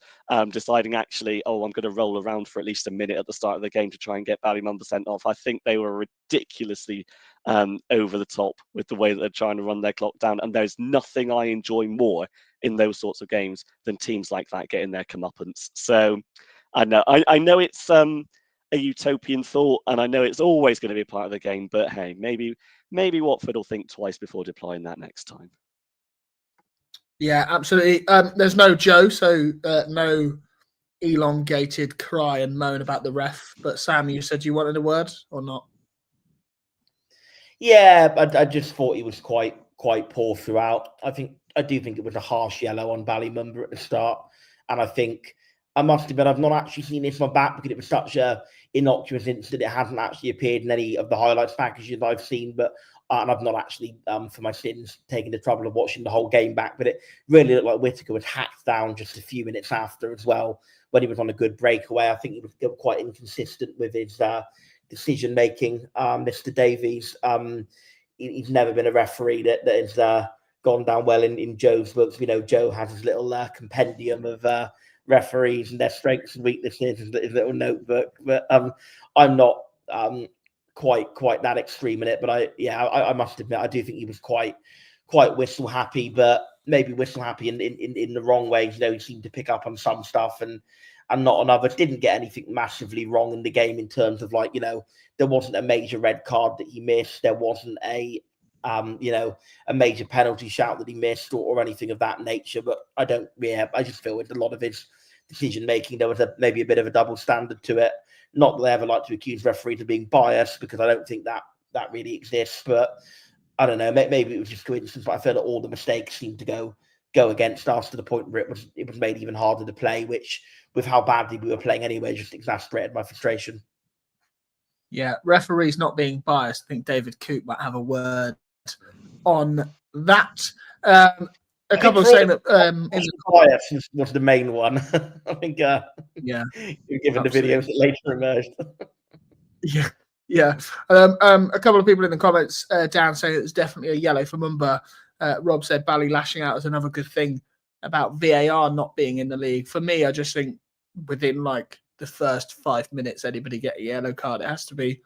deciding actually, I'm going to roll around for at least a minute at the start of the game to try and get Ballymumba sent off. I think they were ridiculously over the top with the way that they're trying to run their clock down. And there's nothing I enjoy more in those sorts of games than teams like that getting their comeuppance. So I know it's a utopian thought, and I know it's always going to be a part of the game, but hey, maybe Watford will think twice before deploying that next time. Yeah, absolutely. There's no Joe, so no elongated cry and moan about the ref. But Sam, you said you wanted a word or not? Yeah, I just thought he was quite poor throughout. I do think it was a harsh yellow on Ballymumba at the start, and I think I must admit I've not actually seen this one back because it was such a innocuous incident. It hasn't actually appeared in any of the highlights packages I've seen, but and I've not actually, for my sins, taken the trouble of watching the whole game back. But it really looked like Whittaker was hacked down just a few minutes after as well, when he was on a good breakaway. I think he was quite inconsistent with his decision making. Mr. Davies, he's never been a referee that has gone down well in Joe's books. We know Joe has his little compendium of referees and their strengths and weaknesses, his little notebook. But I'm not quite that extreme in it. But I must admit I do think he was quite whistle happy, but maybe whistle happy in the wrong ways. He seemed to pick up on some stuff and not on others. Didn't get anything massively wrong in the game in terms of there wasn't a major red card that he missed. There wasn't a major penalty shout that he missed or anything of that nature. But I just feel with a lot of his decision making, there was maybe a bit of a double standard to it. Not that I ever like to accuse referees of being biased, because I don't think that really exists. But I don't know, maybe it was just coincidence, but I feel that all the mistakes seemed to go go against us to the point where it was made even harder to play, which with how badly we were playing anyway, just exacerbated my frustration. Yeah, referees not being biased. I think David Coote might have a word on that. A couple of saying that bias was the main one. I think yeah, given the videos that later emerged. Yeah. A couple of people in the comments down saying it's definitely a yellow for Mumba. Rob said Bally lashing out is another good thing about VAR not being in the league. For me, I just think within like the first 5 minutes, anybody get a yellow card, it has to be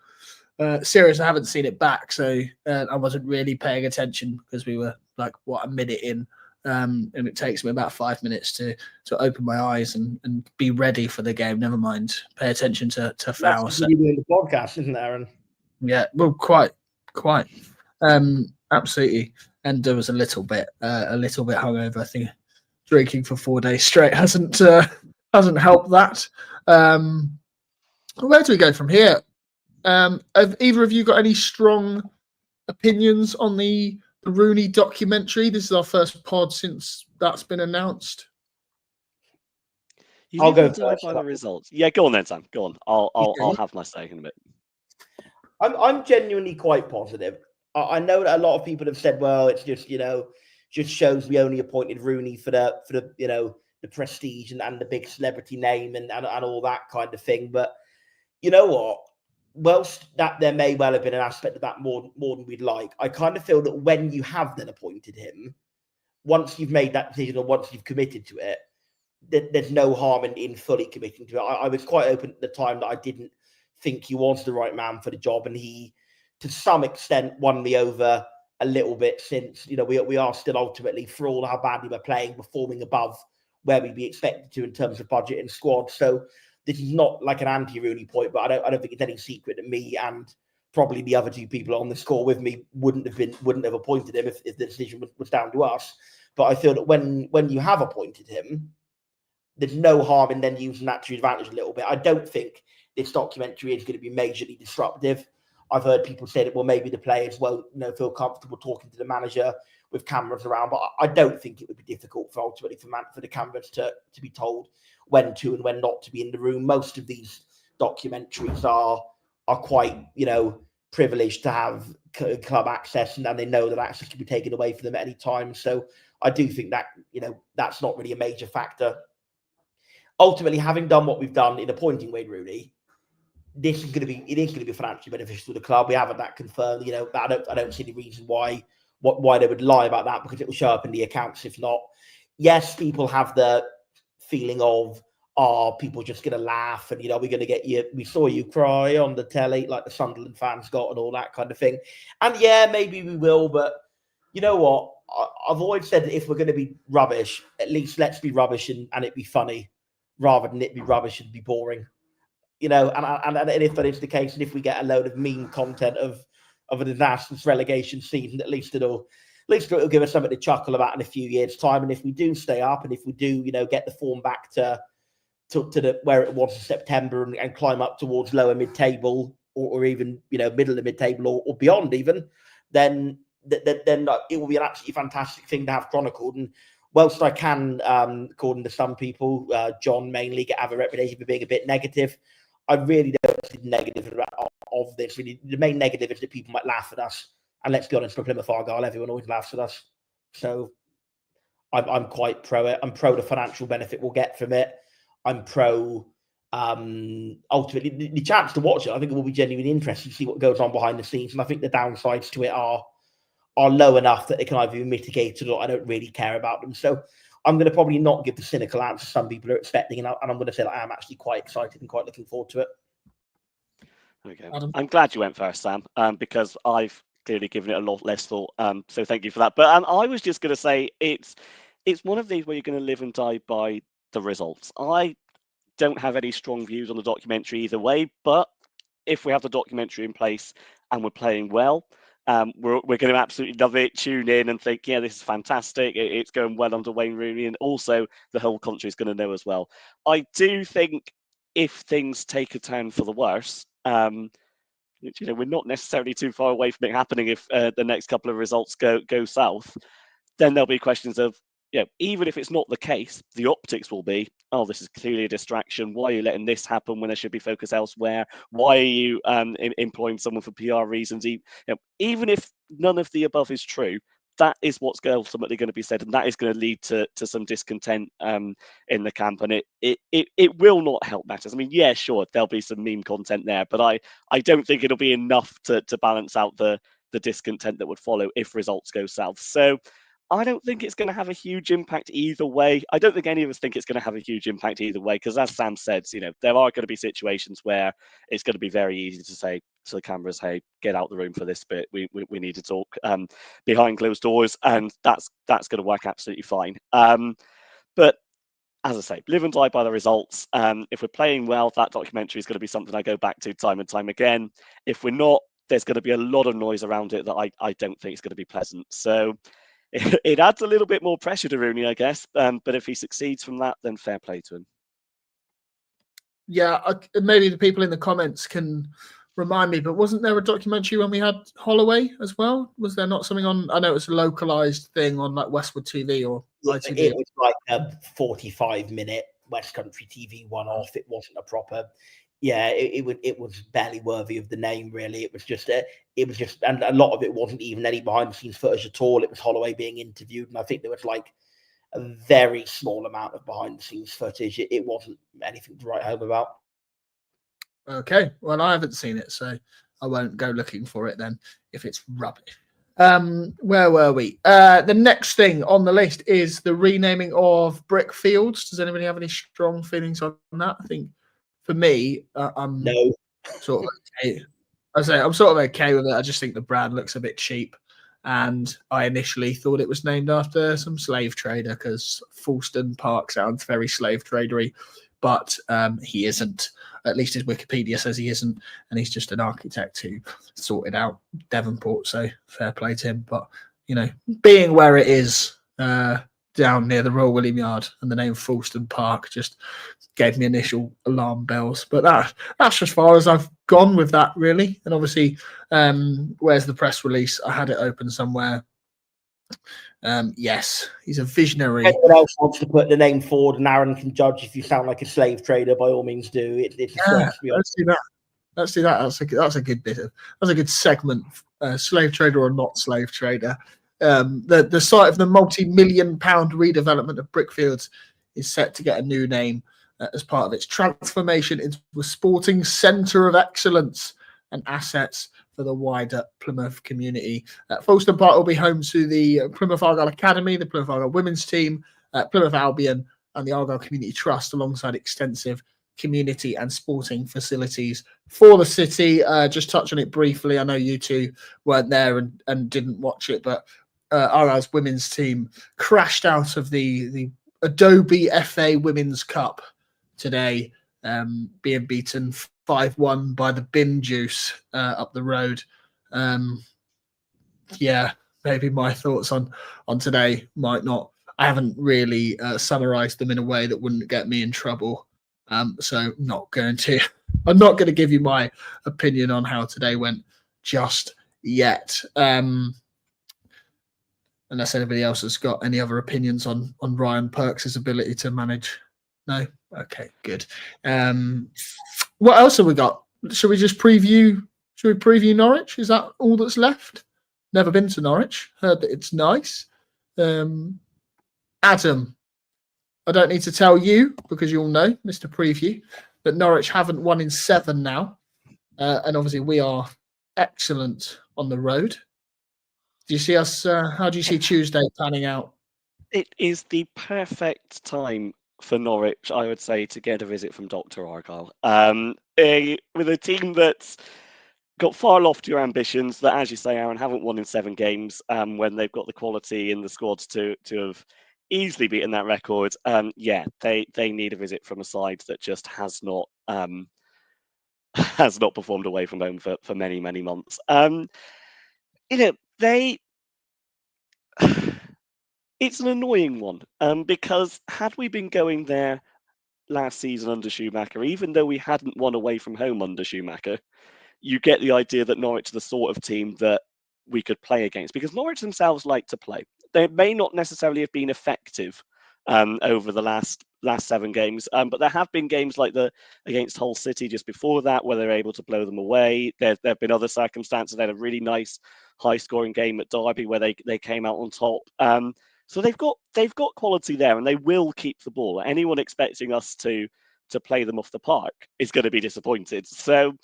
serious. I haven't seen it back, so I wasn't really paying attention because we were like a minute in, and it takes me about 5 minutes to open my eyes and be ready for the game. Never mind pay attention to fouls. That's you doing the podcast, isn't it, Aaron? Yeah, well, quite, absolutely. And there was a little bit hungover. I think drinking for 4 days straight hasn't helped that. Where do we go from here? Have either of you got any strong opinions on the Rooney documentary? This is our first pod since that's been announced. I'll go by the results. Yeah, go on then, Sam. Go on. I'll have my say in a bit. I'm genuinely quite positive. I know that a lot of people have said, well, it's just just shows we only appointed Rooney for the the prestige and the big celebrity name and all that kind of thing. But you know what? Whilst that there may well have been an aspect of that more than we'd like, I kind of feel that when you have then appointed him, once you've made that decision or once you've committed to it, there's no harm in fully committing to it. I was quite open at the time that I didn't think he was the right man for the job, and he, to some extent, won me over a little bit since we are still ultimately, for all how badly we're playing, performing above where we'd be expected to in terms of budget and squad. So this is not like an anti-Rooney point, but I don't think it's any secret that me and probably the other two people on the score with me wouldn't have appointed him if the decision was down to us. But I feel that when you have appointed him, there's no harm in then using that to your advantage a little bit. I don't think this documentary is going to be majorly disruptive. I've heard people say that, well, maybe the players won't feel comfortable talking to the manager with cameras around, but I don't think it would be difficult for the cameras to be told when to and when not to be in the room. Most of these documentaries are quite privileged to have club access, and they know that access can be taken away from them at any time. So I do think that that's not really a major factor. Ultimately, having done what we've done in appointing Wayne Rooney, it is going to be financially beneficial to the club. We haven't that confirmed. I don't see any reason why they would lie about that, because it will show up in the accounts. If not, yes, people have the feeling of, are people just going to laugh and we're going to get you? We saw you cry on the telly like the Sunderland fans got and all that kind of thing. And yeah, maybe we will, but you know what? I've always said that if we're going to be rubbish, at least let's be rubbish and it be funny, rather than it be rubbish and be boring. And if that is the case, and if we get a load of meme content of a disastrous relegation season, at least it'll give us something to chuckle about in a few years' time. And if we do stay up, and if we do, get the form back to where it was in September and climb up towards lower mid-table or even middle of mid-table or beyond even, then it will be an absolutely fantastic thing to have chronicled. And whilst I can, according to some people, John mainly, have a reputation for being a bit negative, I really don't see the negative of this. Really, the main negative is that people might laugh at us. And let's be honest, for Plymouth Argyle, everyone always laughs at us. So I'm quite pro it. I'm pro the financial benefit we'll get from it. I'm pro ultimately the chance to watch it. I think it will be genuinely interesting to see what goes on behind the scenes. And I think the downsides to it are low enough that they can either be mitigated or I don't really care about them. So I'm going to probably not give the cynical answer some people are expecting, and I'm going to say that I am actually quite excited and quite looking forward to it. Okay, I'm glad you went first, Sam, because I've clearly given it a lot less thought. So thank you for that. But I was just going to say it's one of these where you're going to live and die by the results. I don't have any strong views on the documentary either way, but if we have the documentary in place and we're playing well, we're going to absolutely love it, tune in and think, yeah, this is fantastic. It's going well under Wayne Rooney, and also the whole country is going to know as well. I do think if things take a turn for the worse, we're not necessarily too far away from it happening if the next couple of results go south, then there'll be questions of, even if it's not the case, the optics will be, oh, this is clearly a distraction. Why are you letting this happen when there should be focus elsewhere? Why are you employing someone for PR reasons? Even if none of the above is true, that is what's ultimately going to be said, and that is going to lead to some discontent in the camp, and it will not help matters. I mean, yeah, sure, there'll be some meme content there, but I don't think it'll be enough to balance out the discontent that would follow if results go south. So I don't think it's going to have a huge impact either way. I don't think any of us think it's going to have a huge impact either way, because as Sam said, there are going to be situations where it's going to be very easy to say to the cameras, hey, get out the room for this bit. We need to talk behind closed doors, and that's going to work absolutely fine. But as I say, live and die by the results. If we're playing well, that documentary is going to be something I go back to time and time again. If we're not, there's going to be a lot of noise around it that I don't think is going to be pleasant. So it adds a little bit more pressure to Rooney, I guess. But if he succeeds from that, then fair play to him. Yeah, maybe the people in the comments can remind me, but wasn't there a documentary when we had Holloway as well? Was there not something on? I know it was a localized thing on like Westwood TV or ITV. It was like a 45-minute West Country TV one-off. It wasn't a proper. Yeah, it was barely worthy of the name, really. It was just, and a lot of it wasn't even any behind-the-scenes footage at all. It was Holloway being interviewed, and I think there was like a very small amount of behind-the-scenes footage. It wasn't anything to write home about. Okay, well, I haven't seen it, so I won't go looking for it then if it's rubbish. Where were we? The next thing on the list is the renaming of Brick Fields. Does anybody have any strong feelings on that? I think for me, I'm sort of okay. I'm sort of okay with it. I just think the brand looks a bit cheap, and I initially thought it was named after some slave trader because Foulston Park sounds very slave tradery, but he isn't. At least his Wikipedia says he isn't, and he's just an architect who sorted out Devonport. So fair play to him. But being where it is down near the Royal William Yard and the name Foulston Park just gave me initial alarm bells. But that's as far as I've gone with that, really. And obviously, where's the press release? I had it open somewhere. Yes, he's a visionary. Anyone else wants to put the name forward, and Aaron can judge if you sound like a slave trader. By all means, do. Let's do that. Let's do that. That's a good bit of. That's a good segment. Slave trader or not slave trader. The site of the multi-million-pound redevelopment of Brickfields is set to get a new name as part of its transformation into a sporting centre of excellence and assets for the wider Plymouth community. Foulston Park will be home to the Plymouth Argyle Academy, the Plymouth Argyle Women's team, Plymouth Albion, and the Argyle Community Trust, alongside extensive community and sporting facilities for the city. Just touch on it briefly. I know you two weren't there and didn't watch it, but Argyle's women's team crashed out of the Adobe FA Women's Cup today, being beaten 5-1 by the Bin Juice up the road. Maybe my thoughts on today might not. I haven't really summarized them in a way that wouldn't get me in trouble. So I'm not going to give you my opinion on how today went just yet. Unless anybody else has got any other opinions on Ryan Perks' ability to manage. No? Okay, good. What else have we got? Should we preview Norwich? Is that all that's left? Never been to Norwich. Heard that it's nice. Adam, I don't need to tell you, because you'll know, Mr. Preview, that Norwich haven't won in 7 now. And obviously we are excellent on the road. Do you see us? How do you see Tuesday panning out? It is the perfect time for Norwich, I would say, to get a visit from Dr. Argyle. With a team that's got far loftier ambitions, that, as you say, Aaron, haven't won in 7 games, when they've got the quality in the squads to have easily beaten that record. They need a visit from a side that just has not performed away from home for many, many months. It's an annoying one, because had we been going there last season under Schumacher, even though we hadn't won away from home under Schumacher, you get the idea that Norwich are the sort of team that we could play against, because Norwich themselves like to play. They may not necessarily have been effective over the last 7 games, but there have been games like against Hull City just before that where they're able to blow them away. There have been other circumstances. They had a really nice high-scoring game at Derby where they came out on top. So they've got quality there, and they will keep the ball. Anyone expecting us to play them off the park is going to be disappointed. So,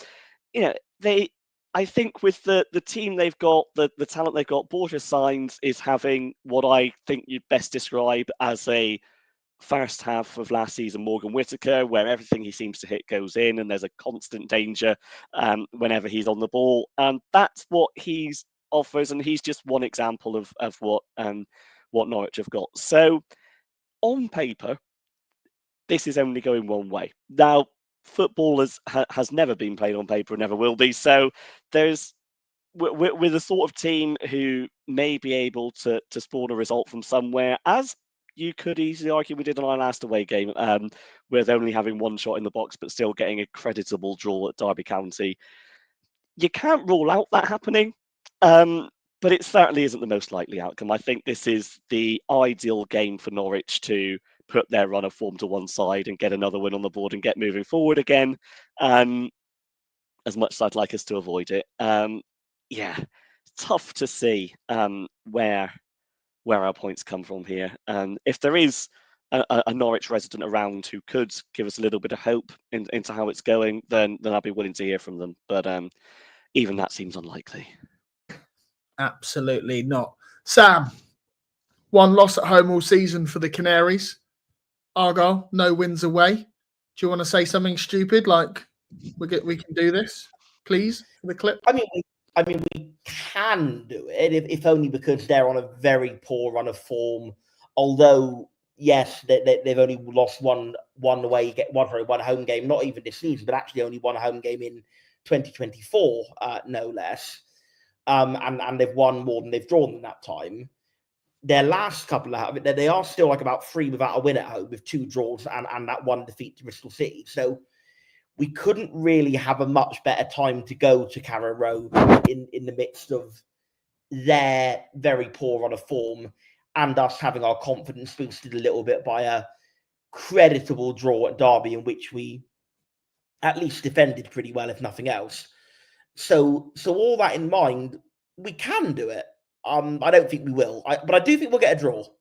I think with the team they've got, the talent they've got, Borja Sainz is having what I think you'd best describe as a first half of last season Morgan Whittaker, where everything he seems to hit goes in, and there's a constant danger whenever he's on the ball. And that's what he offers, and he's just one example of what Norwich have got. So on paper, this is only going one way. Now, football has never been played on paper and never will be. So we're the sort of team who may be able to spawn a result from somewhere, as you could easily argue we did on our last away game, with only having one shot in the box but still getting a creditable draw at Derby County. You can't rule out that happening, but it certainly isn't the most likely outcome. I think this is the ideal game for Norwich to put their run of form to one side and get another win on the board and get moving forward again, as much as I'd like us to avoid it. Tough to see where our points come from here. If there is a Norwich resident around who could give us a little bit of hope into how it's going, then I'd be willing to hear from them. But even that seems unlikely. Absolutely not. Sam, one loss at home all season for the Canaries. Argyle, no wins away. Do you want to say something stupid like we can do this, please, for the clip? I mean, we can do it if only because they're on a very poor run of form. Although, yes, they've only lost one home game, not even this season, but actually only one home game in 2024, no less. And they've won more than they've drawn in that time. Their last couple of they are still like about 3 without a win at home, with 2 draws and that 1 defeat to Bristol City. So we couldn't really have a much better time to go to Carrow Road in the midst of their very poor run of form and us having our confidence boosted a little bit by a creditable draw at Derby, in which we at least defended pretty well, if nothing else. So all that in mind, we can do it. I don't think we will, but I do think we'll get a draw. So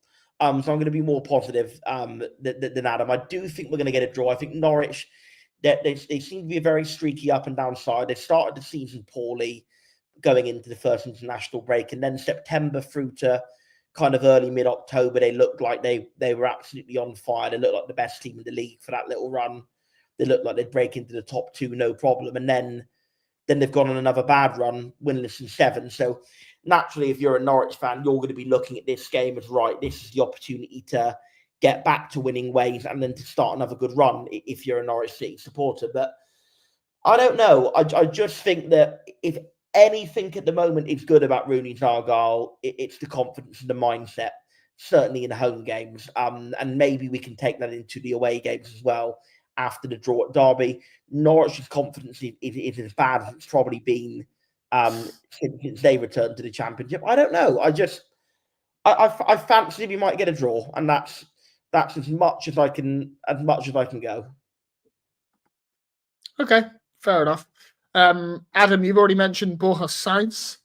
I'm going to be more positive than Adam. I do think we're going to get a draw. I think Norwich, they seem to be a very streaky up and down side. They started the season poorly going into the first international break, and then September through to kind of early mid-October, they looked like they were absolutely on fire. They looked like the best team in the league for that little run. They looked like they'd break into the top 2, no problem. And then they've gone on another bad run, winless in 7. So naturally, if you're a Norwich fan, you're going to be looking at this game as, right, this is the opportunity to get back to winning ways and then to start another good run if you're a Norwich City supporter. But I don't know. I just think that if anything at the moment is good about Rooney's Argyle, it's the confidence and the mindset, certainly in the home games. And maybe we can take that into the away games as well after the draw at Derby. Norwich's confidence is as bad as it's probably been since they returned to the Championship. I don't know. I fancy we might get a draw, and that's as much as I can go. Okay, fair enough. Adam, you've already mentioned Borja Sainz.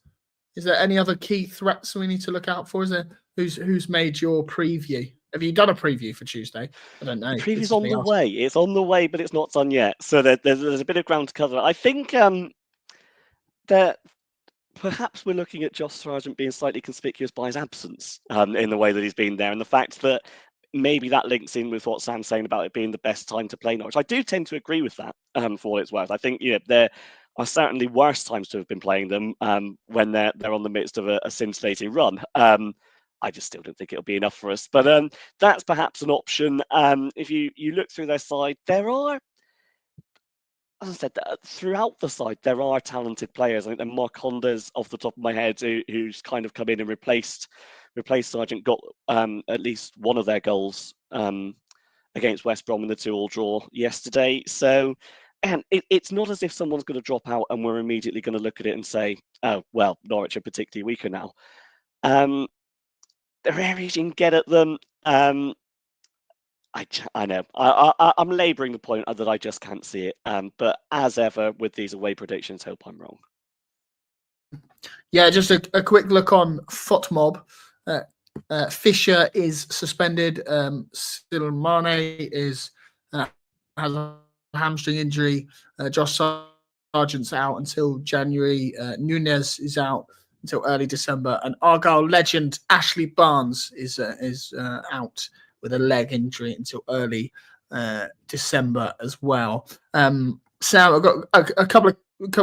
Is there any other key threats we need to look out for? Is there who's made your preview? Have you done a preview for Tuesday? I don't know. The preview's on the way. It's on the way, but it's not done yet. So there's a bit of ground to cover. I think that perhaps we're looking at Josh Sargent being slightly conspicuous by his absence in the way that he's been there, and the fact that maybe that links in with what Sam's saying about it being the best time to play Norwich. I do tend to agree with that for what it's worth. I think there are certainly worse times to have been playing them when they're on the midst of a scintillating run. I just still don't think it'll be enough for us. But that's perhaps an option. If you look through their side, there are, as I said, throughout the side, there are talented players. I think Mark Honda's off the top of my head, who's kind of come in and replaced Sargent, got at least one of their goals against West Brom in the 2-2 draw yesterday. So, and it's not as if someone's going to drop out and we're immediately going to look at it and say, oh, well, Norwich are particularly weaker now. there are areas you can get at them. I know. I'm labouring the point that I just can't see it. But as ever with these away predictions, hope I'm wrong. Yeah, just a quick look on FOTMob. Fisher is suspended. Silmane has a hamstring injury. Josh Sargent's out until January. Nunez is out until early December, and Argyle legend Ashley Barnes is out with a leg injury until early December as well. Sam, I've got a couple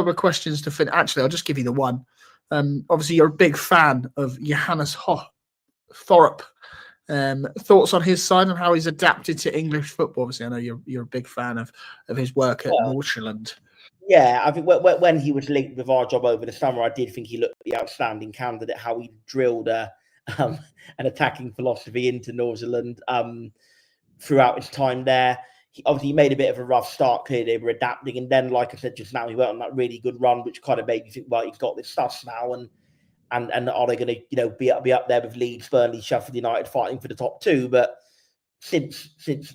of questions to finish. Actually, I'll just give you the one. Obviously, you're a big fan of Johannes Thorup. Thoughts on his side and how he's adapted to English football? Obviously, I know you're a big fan of his work at Northland. Yeah, I think when he was linked with our job over the summer, I did think he looked the outstanding candidate. How he drilled an attacking philosophy into Northland throughout his time there. He made a bit of a rough start. Clearly, they were adapting, and then, like I said just now, he went on that really good run, which kind of made you think, well, he's got this stuff now, and are they going to be up there with Leeds, Burnley, Sheffield United fighting for the top two? But since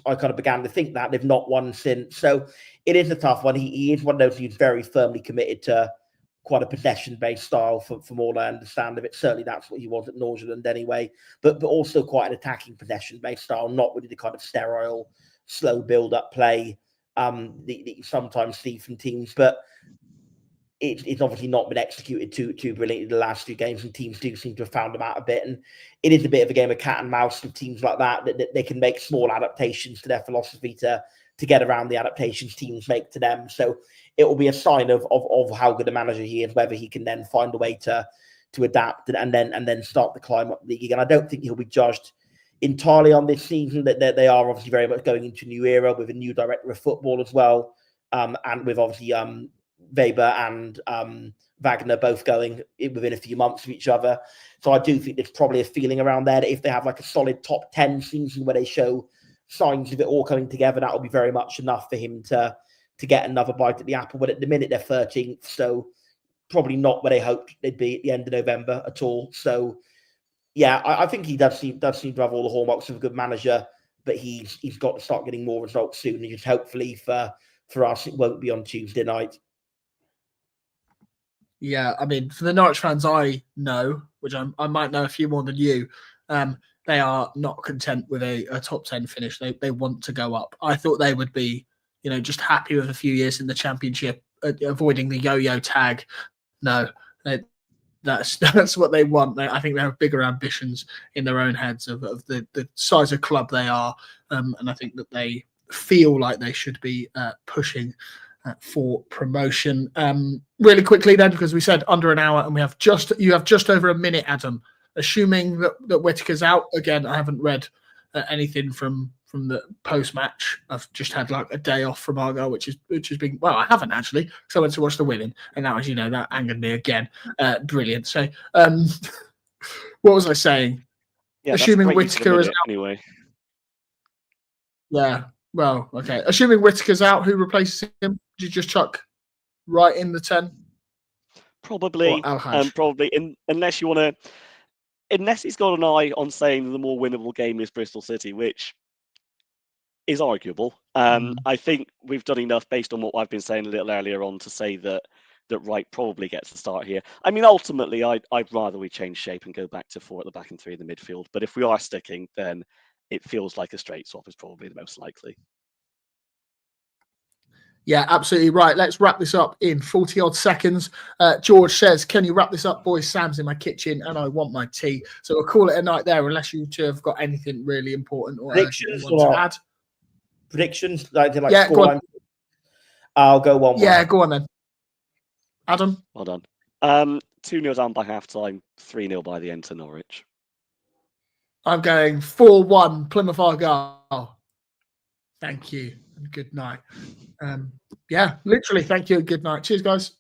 I kind of began to think that, they've not won since. So it is a tough one. He is one of those who's very firmly committed to quite a possession-based style, from all I understand of it. Certainly that's what he was at Northland anyway, but also quite an attacking possession-based style, not really the kind of sterile, slow build-up play that you sometimes see from teams. But it's obviously not been executed too brilliantly the last few games, and teams do seem to have found them out a bit. And it is a bit of a game of cat and mouse with teams like that they can make small adaptations to their philosophy to get around the adaptations teams make to them. So it will be a sign of how good a manager he is, whether he can then find a way to adapt and then start the climb up the league. And I don't think he'll be judged entirely on this season. That they are obviously very much going into a new era with a new director of football as well, and with obviously Weber and Wagner both going within a few months of each other. So I do think there's probably a feeling around there that if they have like a solid top 10 season where they show signs of it all coming together, that will be very much enough for him to get another bite at the apple. But at the minute, they're 13th, so probably not where they hoped they'd be at the end of November at all. So yeah, I think he does seem to have all the hallmarks of a good manager, but he's got to start getting more results soon. And just hopefully for us, it won't be on Tuesday night. Yeah, I mean, for the Norwich fans I know, which I might know a few more than you, they are not content with a top 10 finish. They want to go up. I thought they would be, just happy with a few years in the Championship, avoiding the yo-yo tag. No, that's what they want. I think they have bigger ambitions in their own heads of the size of club they are, and I think that they feel like they should be pushing for promotion. Really quickly then, because we said under an hour, and you have just over a minute, Adam. Assuming that Whittaker's out again, I haven't read anything from the post match. I've just had like a day off from Argyle, which has been, well, I haven't actually, because I went to watch the Women, and now, as you know, that angered me again. Brilliant. So, what was I saying? Yeah, assuming Whittaker is out anyway. Yeah. Well, okay. Assuming Whittaker's out, who replaces him? Did you just chuck right in the 10? Probably. Unless you want to. Unless he's got an eye on saying the more winnable game is Bristol City, which is arguable. I think we've done enough based on what I've been saying a little earlier on to say that Wright probably gets the start here. I mean, ultimately, I'd rather we change shape and go back to 4 at the back and 3 in the midfield. But if we are sticking, then it feels like a straight swap is probably the most likely. Yeah, absolutely right. Let's wrap this up in 40 odd seconds. George says, can you wrap this up, boys? Sam's in my kitchen and I want my tea. So we'll call it a night there, unless you two have got anything really important or predictions you want to add. Predictions? Yeah, go on. I'll go 1-1. Yeah, go on then. Adam? Well done. 2-0 down by half-time, 3-0 by the end to Norwich. I'm going 4-1 Plymouth Argyle. Thank you and good night. Yeah, literally, thank you and good night. Cheers, guys.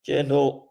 Cheers, all.